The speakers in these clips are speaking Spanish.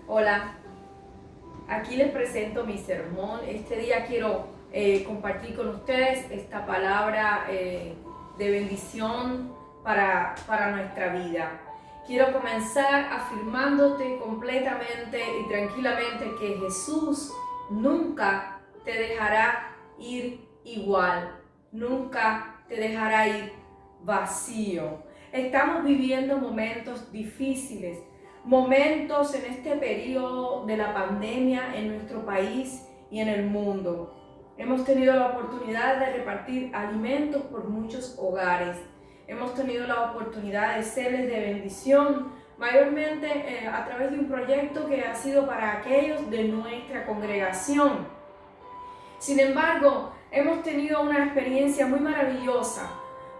Hola, aquí les presento mi sermón. Este día quiero compartir con ustedes esta palabra de bendición para nuestra vida. Quiero comenzar afirmándote completamente y tranquilamente que Jesús nunca te dejará ir igual, nunca te dejará ir vacío. Estamos viviendo momentos difíciles, momentos en este periodo de la pandemia en nuestro país y en el mundo. Hemos tenido la oportunidad de repartir alimentos por muchos hogares. Hemos tenido la oportunidad de serles de bendición, mayormente a través de un proyecto que ha sido para aquellos de nuestra congregación. Sin embargo, hemos tenido una experiencia muy maravillosa,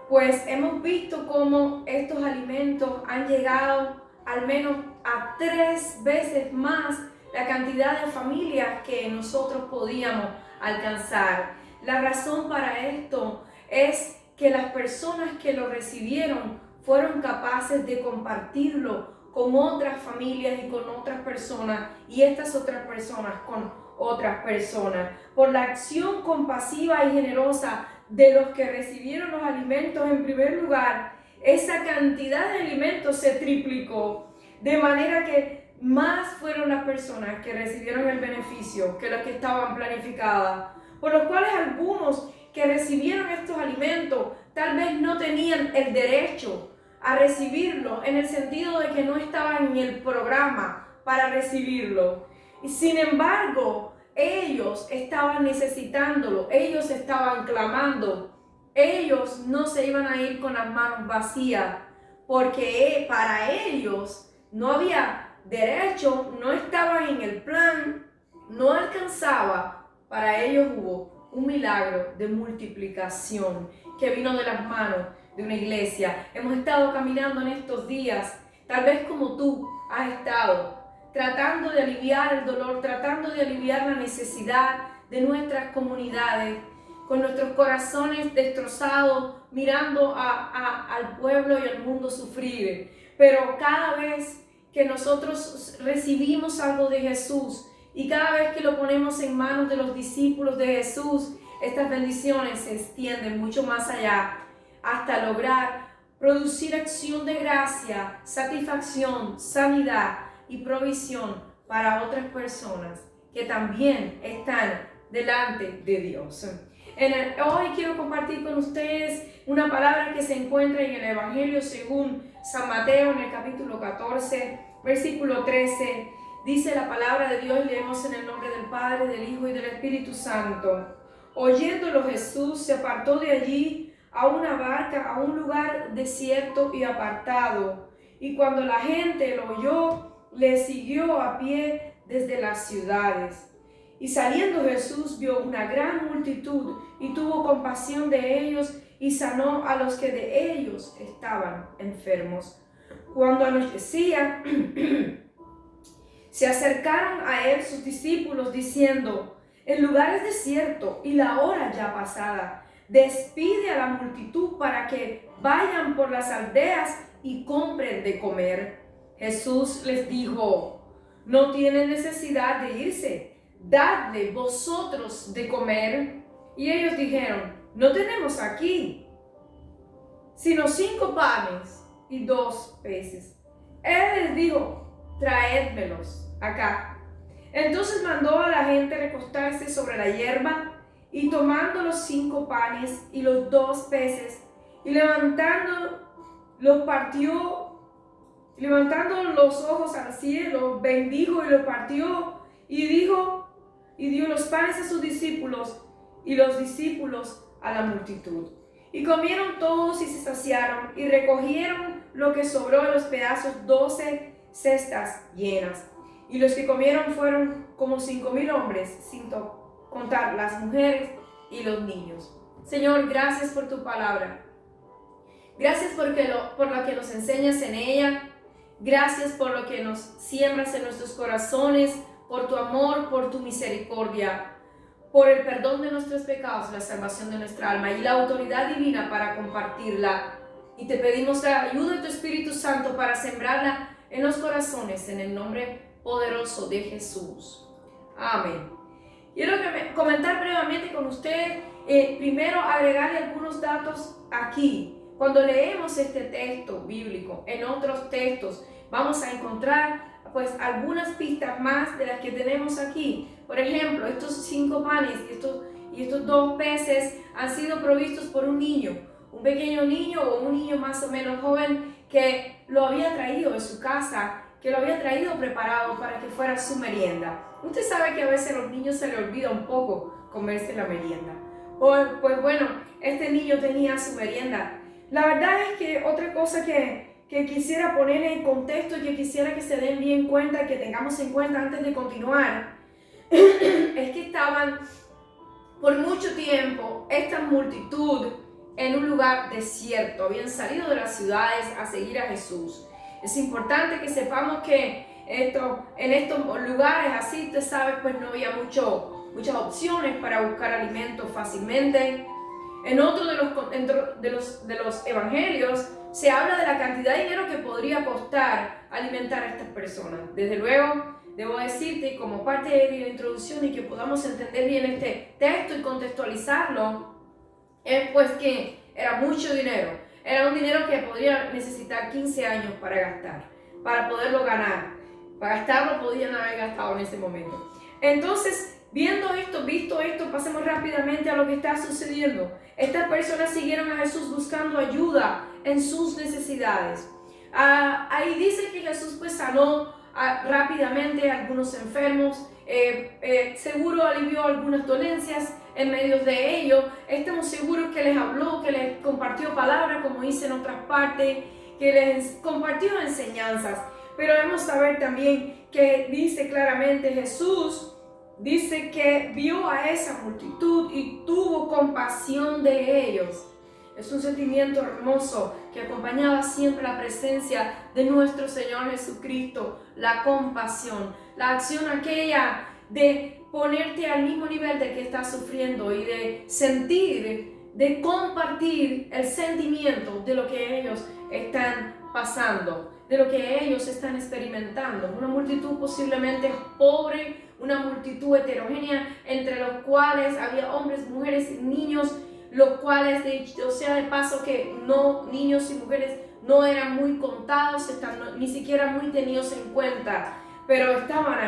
pues hemos visto cómo estos alimentos han llegado al menos a 3 veces más la cantidad de familias que nosotros podíamos alcanzar. La razón para esto es que las personas que lo recibieron fueron capaces de compartirlo con otras familias y con otras personas, y estas otras personas con otras personas. Por la acción compasiva y generosa de los que recibieron los alimentos en primer lugar, esa cantidad de alimentos se triplicó, de manera que más fueron las personas que recibieron el beneficio que las que estaban planificadas, por los cuales algunos que recibieron estos alimentos tal vez no tenían el derecho a recibirlo, en el sentido de que no estaban en el programa para recibirlo. Y sin embargo, ellos estaban necesitándolo, ellos estaban clamando, ellos no se iban a ir con las manos vacías, porque para ellos no había derecho, no estaban en el plan, no alcanzaba. Para ellos hubo un milagro de multiplicación que vino de las manos de una iglesia. Hemos estado caminando en estos días, tal vez como tú has estado, tratando de aliviar el dolor, tratando de aliviar la necesidad de nuestras comunidades, con nuestros corazones destrozados, mirando al pueblo y al mundo sufrir. Pero cada vez que nosotros recibimos algo de Jesús y cada vez que lo ponemos en manos de los discípulos de Jesús, estas bendiciones se extienden mucho más allá, hasta lograr producir acción de gracia, satisfacción, sanidad y provisión para otras personas que también están delante de Dios. Hoy quiero compartir con ustedes una palabra que se encuentra en el Evangelio según San Mateo, en el capítulo 14, versículo 13. Dice la palabra de Dios, leemos en el nombre del Padre, del Hijo y del Espíritu Santo. Oyéndolo, Jesús se apartó de allí a una barca, a un lugar desierto y apartado. Y cuando la gente lo oyó, le siguió a pie desde las ciudades. Y saliendo Jesús vio una gran multitud y tuvo compasión de ellos y sanó a los que de ellos estaban enfermos. Cuando anochecía, se acercaron a él sus discípulos diciendo: el lugar es desierto y la hora ya pasada. Despide a la multitud para que vayan por las aldeas y compren de comer. Jesús les dijo: no tienen necesidad de irse, dadle vosotros de comer. Y ellos dijeron: no tenemos aquí sino 5 panes y 2 peces. Él les dijo: traédmelos acá. Entonces mandó a la gente recostarse sobre la hierba, y tomando los 5 panes y los 2 peces, y levantando los ojos al cielo, bendijo y lo partió, y dio los panes a sus discípulos, y los discípulos a la multitud. Y comieron todos y se saciaron, y recogieron lo que sobró de los pedazos, 12 cestas llenas. Y los que comieron fueron como 5,000 hombres, sin contar las mujeres y los niños. Señor, gracias por tu palabra. Gracias por lo que nos enseñas en ella. Gracias por lo que nos siembras en nuestros corazones, por tu amor, por tu misericordia, por el perdón de nuestros pecados, la salvación de nuestra alma y la autoridad divina para compartirla. Y te pedimos la ayuda de tu Espíritu Santo para sembrarla en los corazones en el nombre poderoso de Jesús. Amén. Quiero comentar brevemente con ustedes, primero agregarle algunos datos aquí. Cuando leemos este texto bíblico, en otros textos vamos a encontrar pues algunas pistas más de las que tenemos aquí. Por ejemplo, estos 5 panes y estos 2 peces han sido provistos por un niño, un pequeño niño o un niño más o menos joven que lo había traído de su casa, que lo había traído preparado para que fuera su merienda. Usted sabe que a veces a los niños se les olvida un poco comerse la merienda. Pues bueno, este niño tenía su merienda. La verdad es que otra cosa que quisiera poner en contexto y que quisiera que se den bien cuenta, que tengamos en cuenta antes de continuar, es que estaban por mucho tiempo esta multitud en un lugar desierto. Habían salido de las ciudades a seguir a Jesús. Es importante que sepamos que en estos lugares así, usted sabe, pues no había muchas opciones para buscar alimentos fácilmente. En otro de los evangelios se habla de la cantidad de dinero que podría costar alimentar a estas personas. Desde luego, debo decirte, como parte de la introducción y que podamos entender bien este texto y contextualizarlo, es pues que era mucho dinero. Era un dinero que podría necesitar 15 años para gastar, para poderlo ganar. Para gastarlo podían haber gastado en ese momento. Entonces, visto esto, pasemos rápidamente a lo que está sucediendo. Estas personas siguieron a Jesús buscando ayuda en sus necesidades. Ahí dice que Jesús pues sanó rápidamente a algunos enfermos, seguro alivió algunas dolencias en medio de ello. Estamos seguros que les habló, que les compartió palabras, como dice en otras partes, que les compartió enseñanzas. Pero debemos saber también que dice claramente Jesús, dice que vio a esa multitud y tuvo compasión de ellos. Es un sentimiento hermoso que acompañaba siempre la presencia de nuestro Señor Jesucristo, la compasión, la acción aquella de ponerte al mismo nivel del que estás sufriendo y de sentir, de compartir el sentimiento de lo que ellos están pasando, de lo que ellos están experimentando. Una multitud posiblemente pobre, una multitud heterogénea, entre los cuales había hombres, mujeres y niños, los cuales, o sea de paso, que no, niños y mujeres no eran muy contados, ni siquiera muy tenidos en cuenta, pero estaban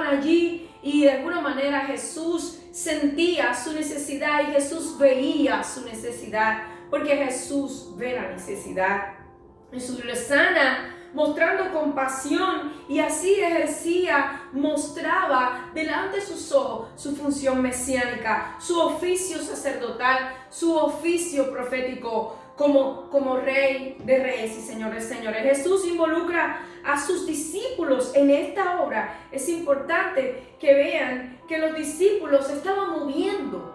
allí y de alguna manera Jesús sentía su necesidad y Jesús veía su necesidad, porque Jesús ve la necesidad. Jesús les sana, mostrando compasión, y así mostraba delante de sus ojos su función mesiánica, su oficio sacerdotal, su oficio profético como Rey de Reyes y Señor de Señores. Jesús involucra a sus discípulos en esta obra. Es importante que vean que los discípulos estaban moviendo,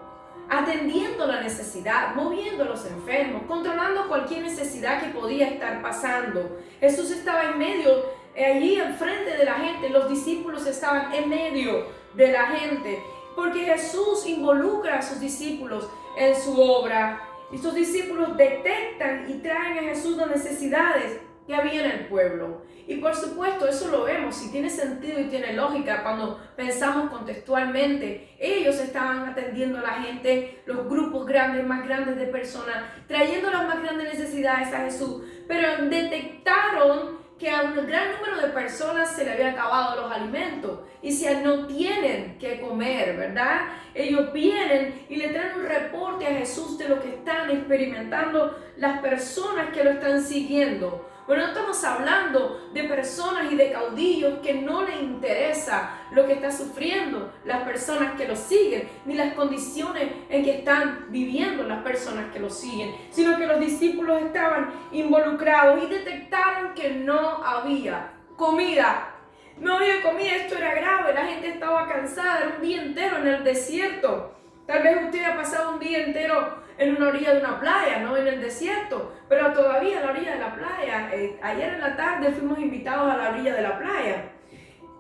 atendiendo la necesidad, moviendo a los enfermos, controlando cualquier necesidad que podía estar pasando. Jesús estaba en medio, allí enfrente de la gente. Los discípulos estaban en medio de la gente, porque Jesús involucra a sus discípulos en su obra. Y sus discípulos detectan y traen a Jesús las necesidades que había en el pueblo. Y por supuesto, eso lo vemos y tiene sentido y tiene lógica cuando pensamos contextualmente. Ellos estaban atendiendo a la gente, los grupos más grandes de personas, trayendo las más grandes necesidades a Jesús. Pero detectaron que a un gran número de personas se le había acabado los alimentos. Y si no tienen que comer, ¿verdad? Ellos vienen y le traen un reporte a Jesús de lo que están experimentando las personas que lo están siguiendo. Bueno, no estamos hablando de personas y de caudillos que no les interesa lo que está sufriendo las personas que lo siguen, ni las condiciones en que están viviendo las personas que lo siguen, sino que los discípulos estaban involucrados y detectaron que no había comida. No había comida, esto era grave, la gente estaba cansada, era un día entero en el desierto. Tal vez usted ha pasado un día entero en una orilla de una playa, no en el desierto, pero todavía a la orilla de la playa. Ayer en la tarde fuimos invitados a la orilla de la playa.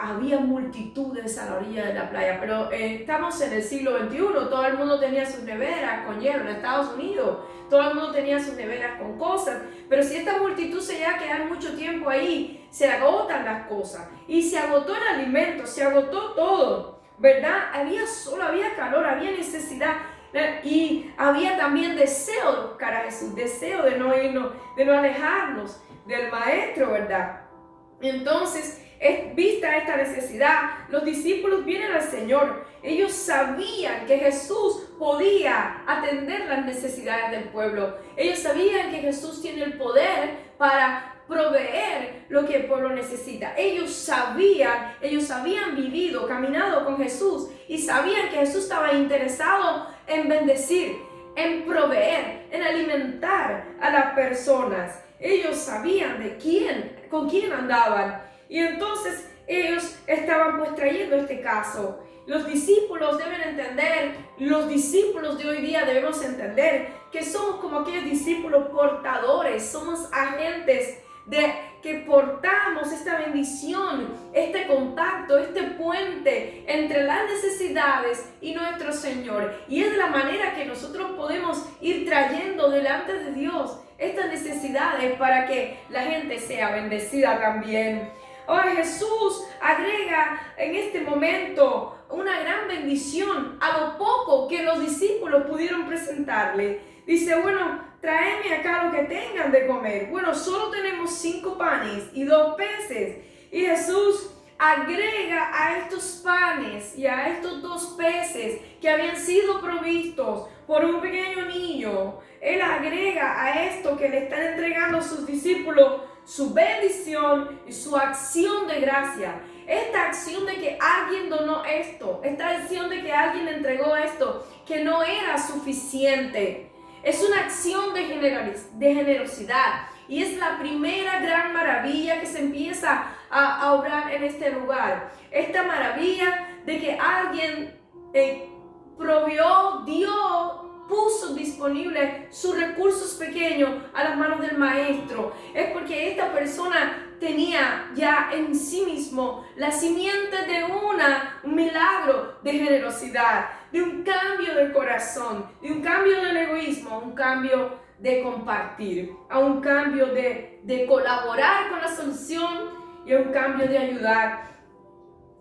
había multitudes a la orilla de la playa, pero estamos en el siglo XXI, todo el mundo tenía sus neveras con hielo. En Estados Unidos todo el mundo tenía sus neveras con cosas, pero si esta multitud se llega a quedar mucho tiempo ahí, se agotan las cosas, y se agotó el alimento, se agotó todo, ¿verdad? Había sol, había calor, había necesidad, y había también deseo de buscar a Jesús, deseo de no irnos, de no alejarnos del Maestro, ¿verdad? Entonces, vista esta necesidad, los discípulos vienen al Señor. Ellos sabían que Jesús podía atender las necesidades del pueblo. Ellos sabían que Jesús tiene el poder para proveer lo que el pueblo necesita. Ellos habían vivido, caminado con Jesús, y sabían que Jesús estaba interesado en bendecir, en proveer, en alimentar a las personas. Ellos sabían con quién andaban. Y entonces ellos estaban pues trayendo este caso. Los discípulos deben entender, los discípulos de hoy día debemos entender que somos como aquellos discípulos portadores, somos agentes que portamos esta bendición, este contacto, este puente entre las necesidades y nuestro Señor. Y es de la manera que nosotros podemos ir trayendo delante de Dios estas necesidades para que la gente sea bendecida también. Ahora Jesús agrega en este momento una gran bendición a lo poco que los discípulos pudieron presentarle. Dice, bueno, tráeme acá lo que tengan de comer. Bueno, solo tenemos 5 panes y 2 peces. Y Jesús agrega a estos panes y a estos 2 peces que habían sido provistos por un pequeño niño. Él agrega a esto que le están entregando a sus discípulos su bendición y su acción de gracia. Esta acción de que alguien donó esto, esta acción de que alguien entregó esto, que no era suficiente, es una acción de generosidad. Y es la primera gran maravilla que se empieza a obrar en este lugar. Esta maravilla de que alguien provió, dio, puso disponible sus recursos pequeños a las manos del Maestro. Es porque esta persona tenía ya en sí mismo la simiente de un milagro de generosidad, de un cambio del corazón, de un cambio del egoísmo, un cambio de compartir, a un cambio de colaborar con la solución y a un cambio de ayudar.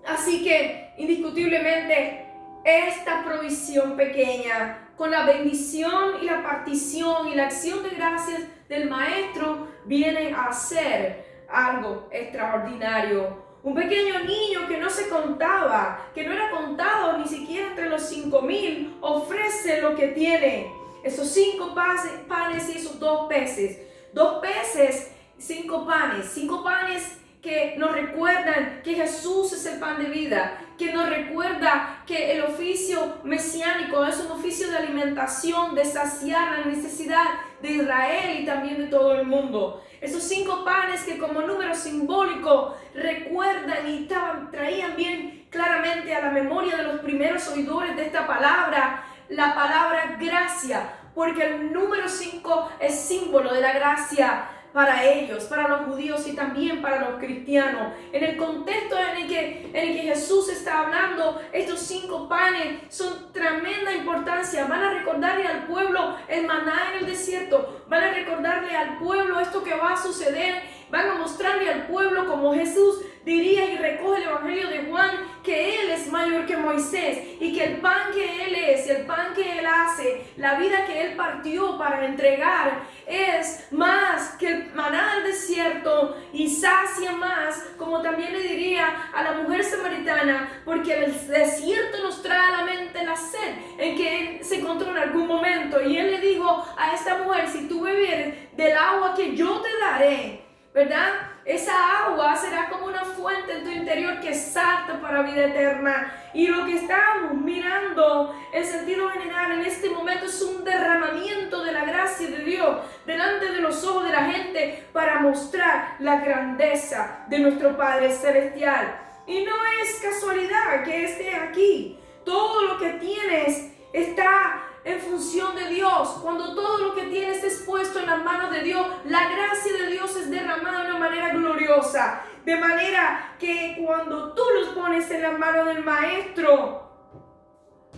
Así que indiscutiblemente esta provisión pequeña, con la bendición y la partición y la acción de gracias del Maestro, viene a ser algo extraordinario. Un pequeño niño que no se contaba, que no era contado ni siquiera entre los 5,000, ofrece lo que tiene. Esos 5 panes y esos 2 peces. 2 peces, 5 panes. 5 panes que nos recuerdan que Jesús es el pan de vida, que nos recuerda que el oficio mesiánico es un oficio de alimentación, de saciar la necesidad de Israel y también de todo el mundo. Esos 5 panes que como número simbólico recuerdan y traían bien claramente a la memoria de los primeros oidores de esta palabra, la palabra gracia, porque el número 5 es símbolo de la gracia para ellos, para los judíos y también para los cristianos. En el contexto en el que Jesús está hablando, estos 5 panes son tremenda importancia. Van a recordarle al pueblo el maná en el desierto, van a recordarle al pueblo esto que va a suceder, van a mostrarle al pueblo como Jesús diría y recoge el Evangelio de Juan, que Él es mayor que Moisés y que el pan que Él es, el pan que Él hace, la vida que Él partió para entregar es más que el maná del desierto y sacia más, como también le diría a la mujer samaritana, porque el desierto nos trae a la mente la sed en que Él se encontró en algún momento. Y Él le dijo a esta mujer, si tú bebieres del agua que yo te daré, ¿verdad? Esa agua será como una fuente en tu interior que salta para vida eterna. Y lo que estamos mirando en sentido general en este momento es un derramamiento de la gracia de Dios delante de los ojos de la gente para mostrar la grandeza de nuestro Padre Celestial. Y no es casualidad que esté aquí. Todo lo que tienes está en función de Dios. Cuando todo lo que tienes es puesto en las manos de Dios, la gracia de Dios es derramada de una manera gloriosa. de manera que cuando tú los pones en la mano del maestro,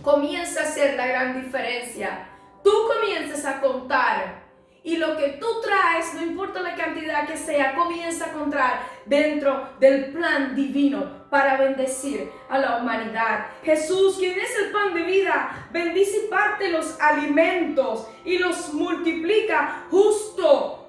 comienza a hacer la gran diferencia. Tú comienzas a contar y lo que tú traes, no importa la cantidad que sea, comienza a contar dentro del plan divino para bendecir a la humanidad. Jesús, quien es el pan de vida, bendice y parte los alimentos y los multiplica justo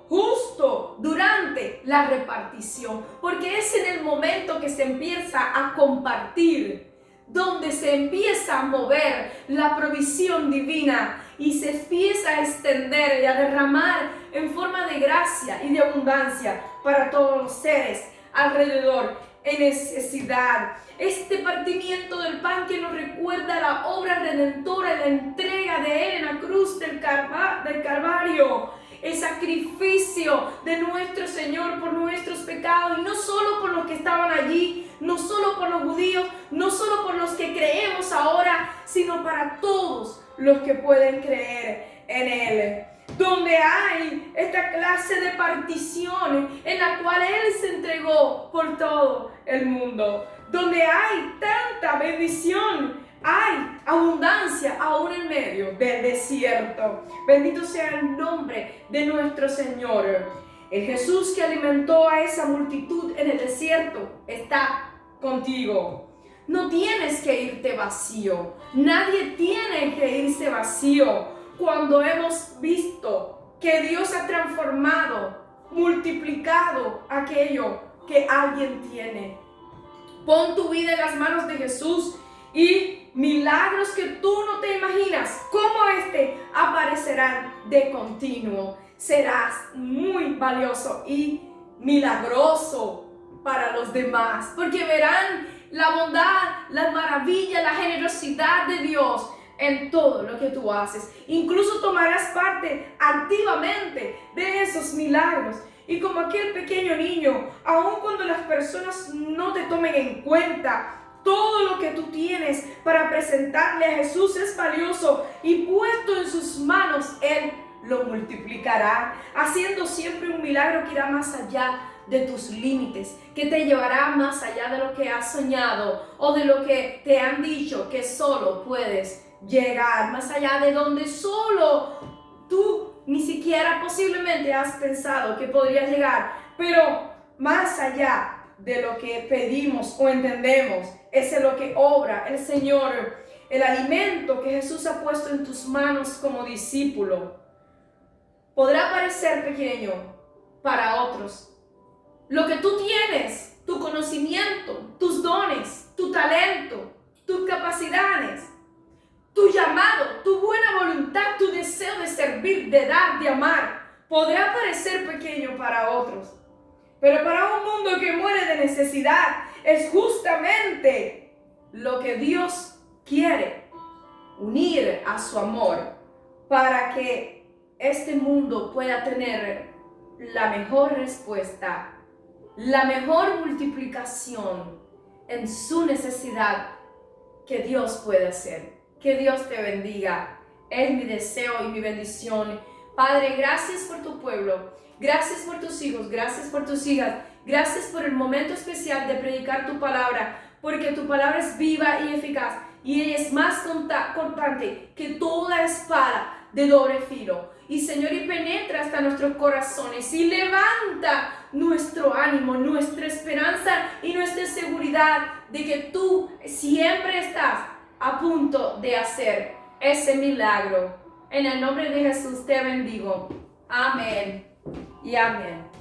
durante la repartición, porque es en el momento que se empieza a compartir donde se empieza a mover la provisión divina y se empieza a extender y a derramar en forma de gracia y de abundancia para todos los seres alrededor en necesidad. Este partimiento del pan que nos recuerda la obra redentora y la entrega de Él en la cruz del Calvario, el sacrificio de nuestro Señor por nuestros pecados, y no solo por los que estaban allí, no solo por los judíos, no solo por los que creemos ahora, sino para todos los que pueden creer en Él. Donde hay esta clase de particiones en la cual Él se entregó por todo el mundo, donde hay tanta bendición, hay abundancia aún en medio del desierto. Bendito sea el nombre de nuestro Señor. El Jesús que alimentó a esa multitud en el desierto está contigo. No tienes que irte vacío. Nadie tiene que irse vacío cuando hemos visto que Dios ha transformado, multiplicado aquello que alguien tiene. Pon tu vida en las manos de Jesús y milagros que tú no te imaginas como este aparecerán de continuo. Serás muy valioso y milagroso para los demás, porque verán la bondad, la maravilla, la generosidad de Dios en todo lo que tú haces. Incluso tomarás parte activamente de esos milagros. Y como aquel pequeño niño, aun cuando las personas no te tomen en cuenta, todo lo que tú tienes para presentarle a Jesús es valioso, y puesto en sus manos, Él lo multiplicará, haciendo siempre un milagro que irá más allá de tus límites, que te llevará más allá de lo que has soñado o de lo que te han dicho que solo puedes llegar, más allá de donde solo tú ni siquiera posiblemente has pensado que podrías llegar, pero más allá de lo que pedimos o entendemos, es lo que obra el Señor. El alimento que Jesús ha puesto en tus manos como discípulo podrá parecer pequeño para otros. Lo que tú tienes, tu conocimiento, tus dones, tu talento, tus capacidades, tu llamado, tu buena voluntad, tu deseo de servir, de dar, de amar, podrá parecer pequeño para otros. Pero para un mundo que muere de necesidad, es justamente lo que Dios quiere, unir a su amor para que este mundo pueda tener la mejor respuesta, la mejor multiplicación en su necesidad que Dios puede hacer. Que Dios te bendiga. Es mi deseo y mi bendición. Padre, gracias por tu pueblo. Gracias por tus hijos. Gracias por tus hijas. Gracias por el momento especial de predicar tu palabra, porque tu palabra es viva y eficaz, y ella es más cortante que toda espada de doble filo. Y Señor, y penetra hasta nuestros corazones y levanta nuestro ánimo, nuestra esperanza y nuestra seguridad de que tú siempre estás a punto de hacer ese milagro. En el nombre de Jesús te bendigo. Amén y amén.